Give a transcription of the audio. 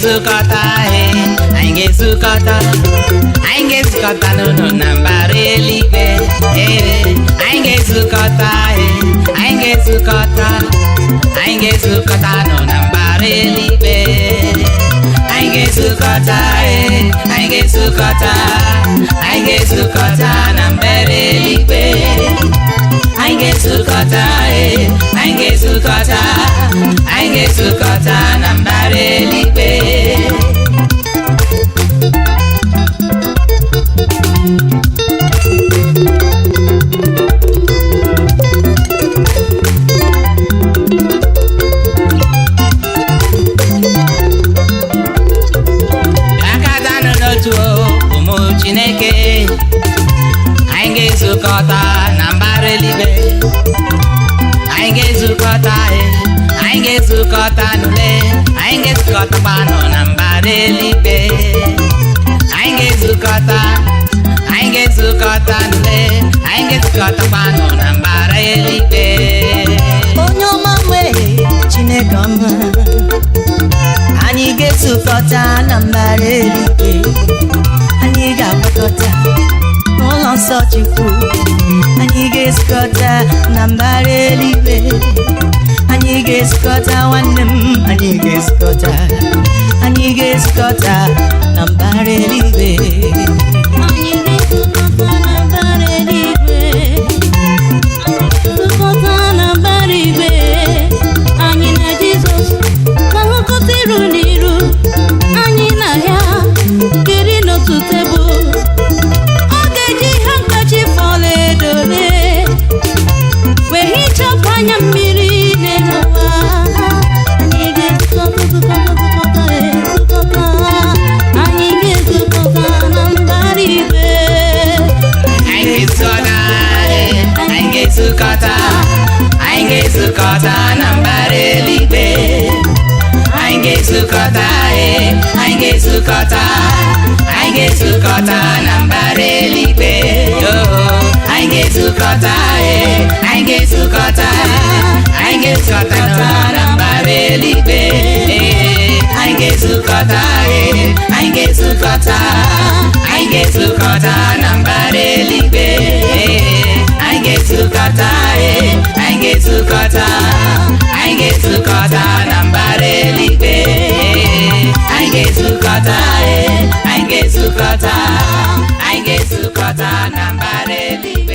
ga-ezukọta anyị ga-ezukọta n'ụlọ na mbara eluigwe anyị ga-ezukọta anyị ga-ezukọta n'ụlọ na mbara eluigwe anyị ga-ezukọta anyị ga-ezukọta na mbara eluigwe anyị ga-ezukọta anyị ga-ezukọta na mbara eluigwe. Bịakatanụ n'otu ụmụ Chineke anyị ga-ezukọta na mbara eluigwe anyị ga-ezukọta anyị ga-ezukọta n'ule anyị ga-ezukọtakwanụ na mbara eluigwe anyị ga-ezukọta n'ule anyị ga-ezukọtakwanụ na mbara eluigwe. Onye ọma nwee Chineke ọma anyị ga-ezukọta na mbara eluigwe anyị ga-agbakọta n'ụlọ nsọ Chukwu anyị ga-ezukọta na mbara eluigwe anyị ga-ezukọta nwanne m anyị ga-ezukọta na mbara eluigwe anyị ga-ezukọta na mbara eluigwe na mbara eluigwe anyị na Jizọs ga-ahụkọta iru n'iru anyị na ya kiri n'otu tebụl ọ ga-eji ihe mkpuchi ọla edo wee hichapụ anya mmiri n'ụwa anyị ga-ezukọta anyị ga-ezukọta na mbara igwe anyị ga-ezukọta na mbara eluigwe anyị ga-ezukọta na mbara eluigwe anyị ga-ezukọta na mbara eluigwe anyị ga-ezukọta na mbara eluigwe anyị ga-ezukọta na mbara eluigwe anyị ga-ezukọta na mbara eluigwe.